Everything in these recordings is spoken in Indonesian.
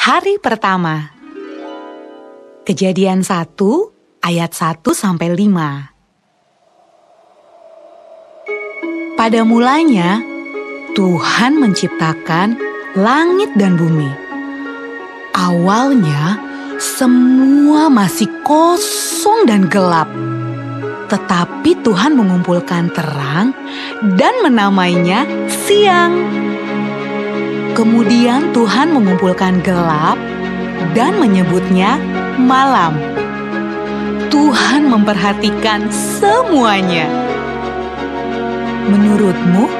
Hari pertama. Kejadian 1 ayat 1-5. Pada mulanya, Tuhan menciptakan langit dan bumi. Awalnya, semua masih kosong dan gelap. Tetapi Tuhan mengumpulkan terang dan menamainya siang. Kemudian Tuhan mengumpulkan gelap dan menyebutnya malam. Tuhan memperhatikan semuanya. Menurutmu,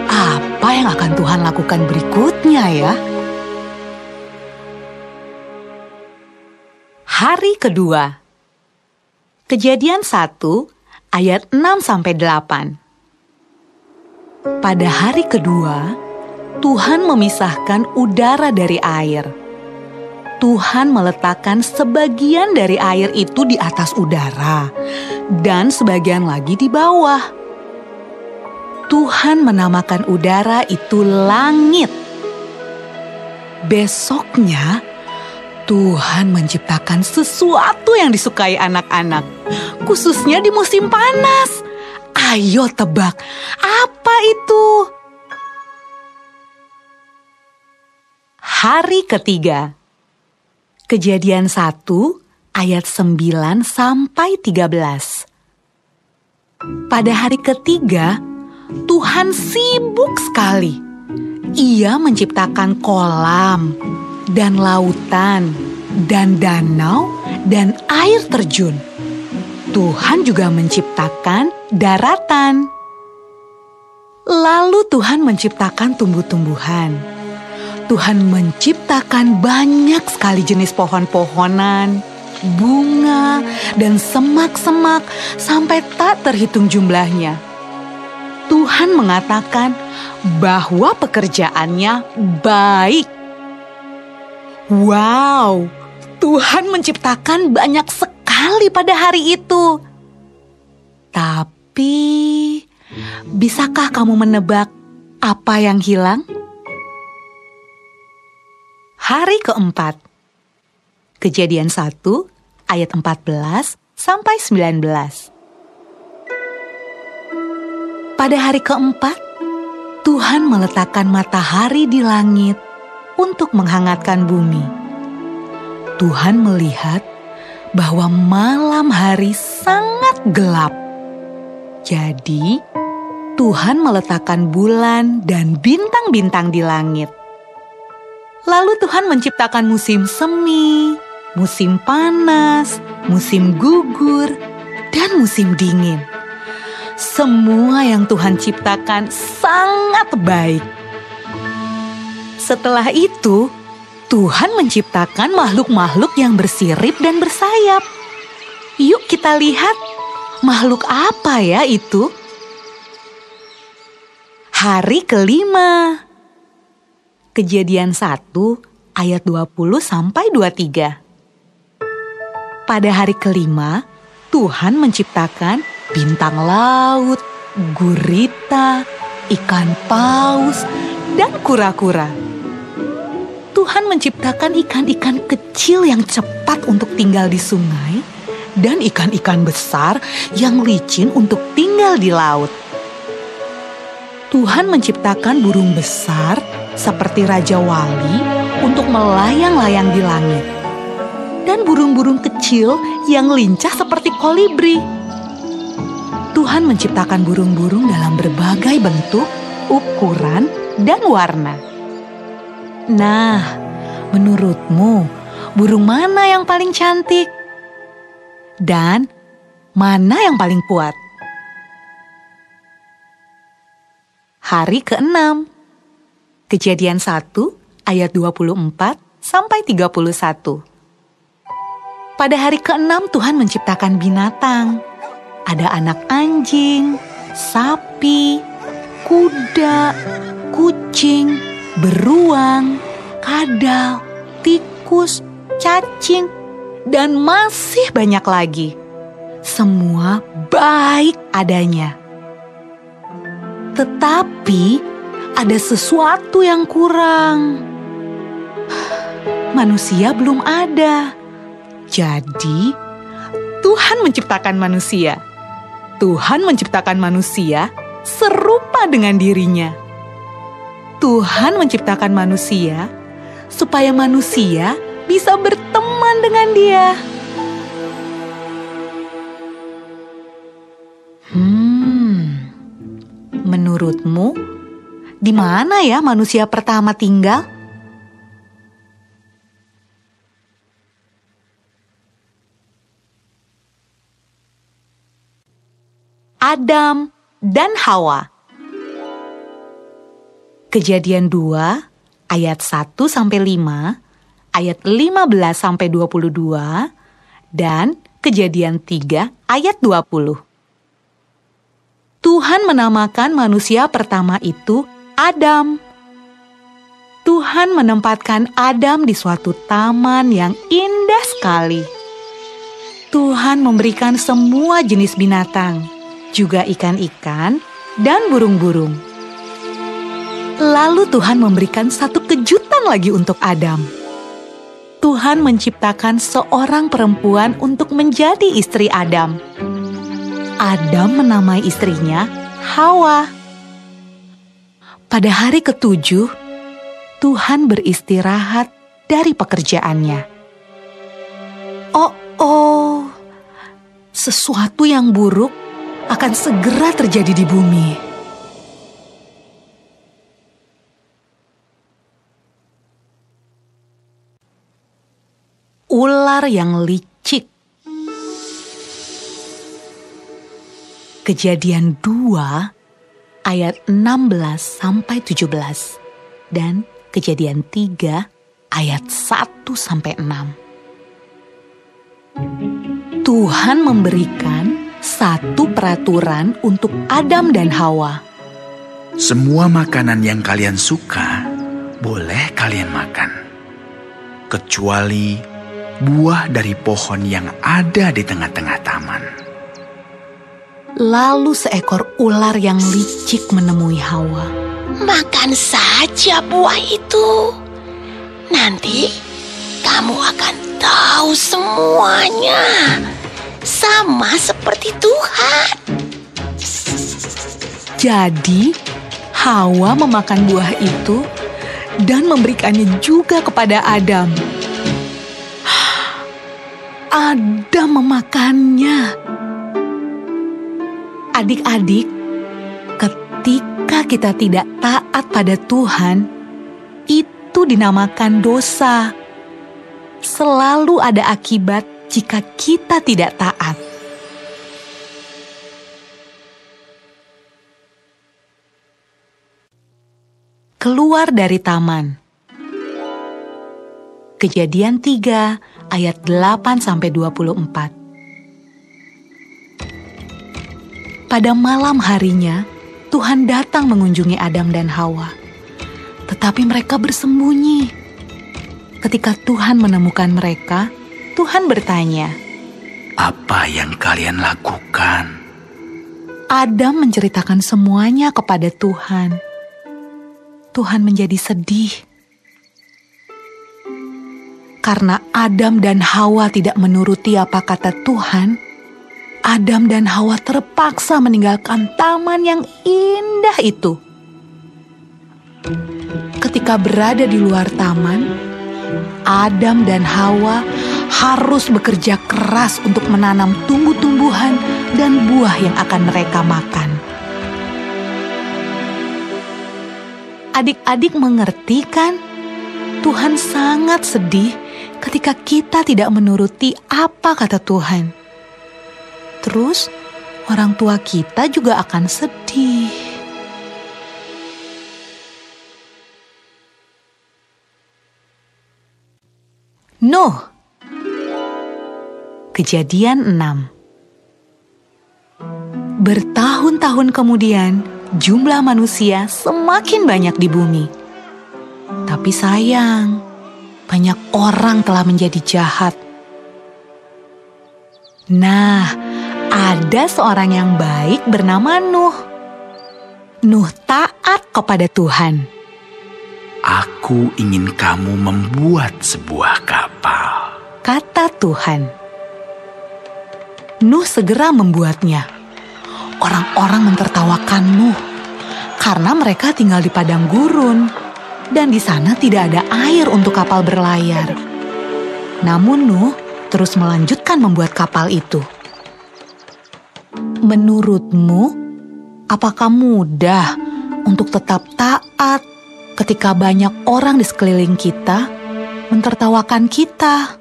apa yang akan Tuhan lakukan berikutnya ya? Hari kedua. Kejadian 1 ayat 6-8. Pada hari kedua, Tuhan memisahkan udara dari air. Tuhan meletakkan sebagian dari air itu di atas udara dan sebagian lagi di bawah. Tuhan menamakan udara itu langit. Besoknya, Tuhan menciptakan sesuatu yang disukai anak-anak, khususnya di musim panas. Ayo tebak, apa itu? Hari ketiga. Kejadian 1 ayat 9-13. Pada hari ketiga, Tuhan sibuk sekali. Ia menciptakan kolam dan lautan dan danau dan air terjun. Tuhan juga menciptakan daratan. Lalu Tuhan menciptakan tumbuh-tumbuhan. Tuhan menciptakan banyak sekali jenis pohon-pohonan, bunga, dan semak-semak sampai tak terhitung jumlahnya. Tuhan mengatakan bahwa pekerjaannya baik. Wow, Tuhan menciptakan banyak sekali pada hari itu. Tapi, bisakah kamu menebak apa yang hilang? Hari keempat. Kejadian 1 ayat 14-19. Pada hari keempat, Tuhan meletakkan matahari di langit untuk menghangatkan bumi. Tuhan melihat bahwa malam hari sangat gelap. Jadi, Tuhan meletakkan bulan dan bintang-bintang di langit. Lalu Tuhan menciptakan musim semi, musim panas, musim gugur, dan musim dingin. Semua yang Tuhan ciptakan sangat baik. Setelah itu, Tuhan menciptakan makhluk-makhluk yang bersirip dan bersayap. Yuk kita lihat, makhluk apa ya itu? Hari kelima. Kejadian 1 ayat 20-23. Pada hari kelima, Tuhan menciptakan bintang laut, gurita, ikan paus, dan kura-kura. Tuhan menciptakan ikan-ikan kecil yang cepat untuk tinggal di sungai dan ikan-ikan besar yang licin untuk tinggal di laut. Tuhan menciptakan burung besar seperti Raja Wali untuk melayang-layang di langit, dan burung-burung kecil yang lincah seperti kolibri. Tuhan menciptakan burung-burung dalam berbagai bentuk, ukuran, dan warna. Nah, menurutmu burung mana yang paling cantik? Dan mana yang paling kuat? Hari ke-6. Kejadian 1 ayat 24-31. Pada hari ke-6 Tuhan menciptakan binatang. Ada anak anjing, sapi, kuda, kucing, beruang, kadal, tikus, cacing, dan masih banyak lagi. Semua baik adanya. Tetapi ada sesuatu yang kurang. manusia belum ada. Jadi, Tuhan menciptakan manusia. Tuhan menciptakan manusia serupa dengan dirinya. Tuhan menciptakan manusia supaya manusia bisa berteman dengan Dia. Menurutmu, di mana ya manusia pertama tinggal? Adam dan Hawa. Kejadian 2 ayat 1-5, ayat 15-22, dan Kejadian 3 ayat 20. Tuhan menamakan manusia pertama itu Adam. Tuhan menempatkan Adam di suatu taman yang indah sekali. Tuhan memberikan semua jenis binatang, juga ikan-ikan dan burung-burung. Lalu Tuhan memberikan satu kejutan lagi untuk Adam. Tuhan menciptakan seorang perempuan untuk menjadi istri Adam. Adam menamai istrinya Hawa. Pada hari ke-7, Tuhan beristirahat dari pekerjaannya. Oh, sesuatu yang buruk akan segera terjadi di bumi. Ular yang licik. Kejadian 2 ayat 16-17 dan Kejadian 3 ayat 1-6. Tuhan memberikan satu peraturan untuk Adam dan Hawa. Semua makanan yang kalian suka boleh kalian makan, kecuali buah dari pohon yang ada di tengah-tengah taman. Lalu seekor ular yang licik menemui Hawa. Makan saja buah itu. Nanti kamu akan tahu semuanya. Sama seperti Tuhan. Jadi, Hawa memakan buah itu dan memberikannya juga kepada Adam. Adam memakannya. Adik-adik, ketika kita tidak taat pada Tuhan, itu dinamakan dosa. Selalu ada akibat jika kita tidak taat. Keluar dari taman. Kejadian 3 ayat 8-24. Pada malam harinya, Tuhan datang mengunjungi Adam dan Hawa. Tetapi mereka bersembunyi. Ketika Tuhan menemukan mereka, Tuhan bertanya, "Apa yang kalian lakukan?" Adam menceritakan semuanya kepada Tuhan. Tuhan menjadi sedih. Karena Adam dan Hawa tidak menuruti apa kata Tuhan, Adam dan Hawa terpaksa meninggalkan taman yang indah itu. Ketika berada di luar taman, Adam dan Hawa harus bekerja keras untuk menanam tumbuh-tumbuhan dan buah yang akan mereka makan. Adik-adik mengerti kan? Tuhan sangat sedih ketika kita tidak menuruti apa kata Tuhan. Terus, orang tua kita juga akan sedih. Nuh. Kejadian 6. Bertahun-tahun kemudian, jumlah manusia semakin banyak di bumi. Tapi sayang, banyak orang telah menjadi jahat. Nah, ada seorang yang baik bernama Nuh. Nuh taat kepada Tuhan. Aku ingin kamu membuat sebuah kapal, kata Tuhan. Nuh segera membuatnya. Orang-orang mentertawakan Nuh karena mereka tinggal di padang gurun dan di sana tidak ada air untuk kapal berlayar. Namun Nuh terus melanjutkan membuat kapal itu. Menurutmu, apakah mudah untuk tetap taat ketika banyak orang di sekeliling kita mentertawakan kita?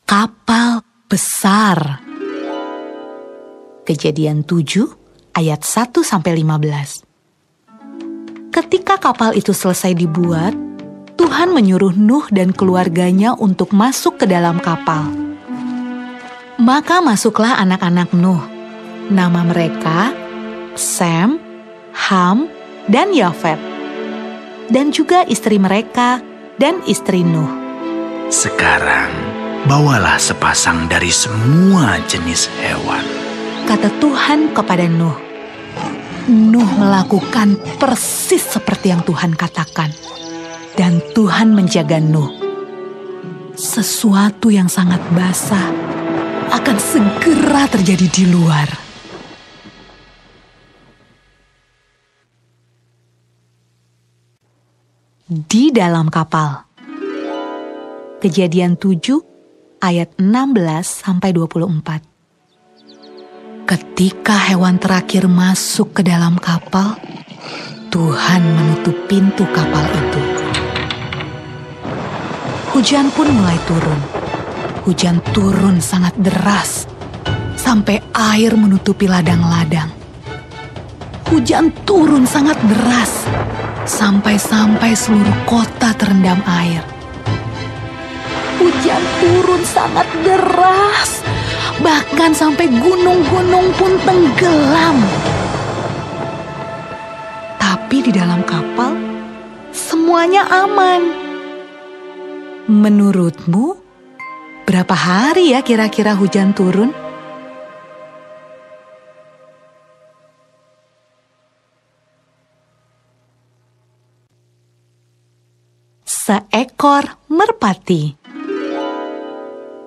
Kapal besar. Kejadian 7 ayat 1-15. Ketika kapal itu selesai dibuat, Tuhan menyuruh Nuh dan keluarganya untuk masuk ke dalam kapal. Maka masuklah anak-anak Nuh. Nama mereka Sem, Ham, dan Yafet. Dan juga istri mereka dan istri Nuh. Sekarang, bawalah sepasang dari semua jenis hewan, kata Tuhan kepada Nuh. Nuh melakukan persis seperti yang Tuhan katakan. Dan Tuhan menjaga Nuh. Sesuatu yang sangat basah akan segera terjadi di luar. Di dalam kapal. Kejadian 7 ayat 16-24. Ketika hewan terakhir masuk ke dalam kapal, Tuhan menutup pintu kapal itu. Hujan pun mulai turun. Hujan turun sangat deras, sampai air menutupi ladang-ladang. Hujan turun sangat deras, sampai-sampai seluruh kota terendam air. Hujan turun sangat deras, bahkan sampai gunung-gunung pun tenggelam. Tapi di dalam kapal, semuanya aman. Menurutmu, berapa hari ya kira-kira hujan turun? Seekor merpati.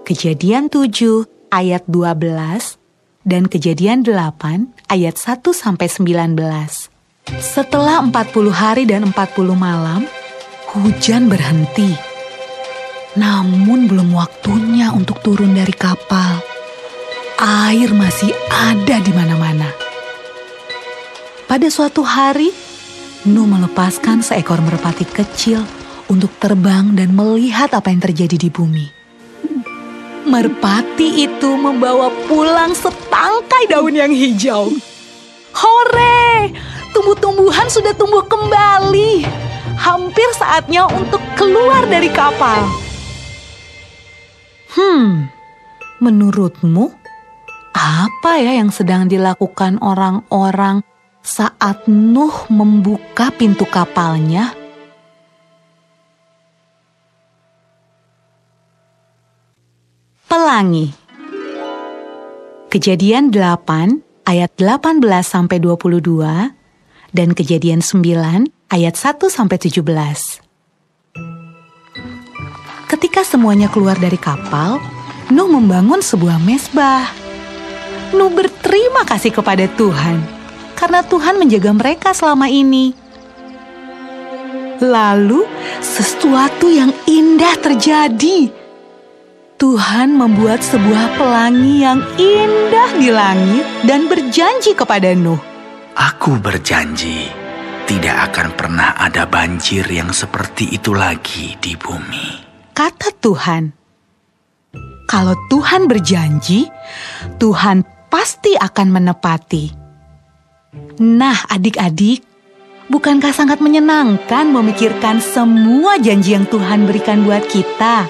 Kejadian 7 ayat 12 dan Kejadian 8 ayat 1-19. Setelah 40 hari dan 40 malam, hujan berhenti. Namun belum waktunya untuk turun dari kapal. Air masih ada di mana-mana. Pada suatu hari, Nuh melepaskan seekor merpati kecil untuk terbang dan melihat apa yang terjadi di bumi. Merpati itu membawa pulang setangkai daun yang hijau. Hore! Tumbuh-tumbuhan sudah tumbuh kembali. Hampir saatnya untuk keluar dari kapal. Menurutmu, apa ya yang sedang dilakukan orang-orang saat Nuh membuka pintu kapalnya? Pelangi. Kejadian 8 ayat 18-22 dan Kejadian 9 ayat 1-17. Ketika semuanya keluar dari kapal, Nuh membangun sebuah mezbah. Nuh berterima kasih kepada Tuhan karena Tuhan menjaga mereka selama ini. Lalu sesuatu yang indah terjadi. Tuhan membuat sebuah pelangi yang indah di langit dan berjanji kepada Nuh. Aku berjanji tidak akan pernah ada banjir yang seperti itu lagi di bumi, kata Tuhan. Kalau Tuhan berjanji, Tuhan pasti akan menepati. Nah, adik-adik, bukankah sangat menyenangkan memikirkan semua janji yang Tuhan berikan buat kita?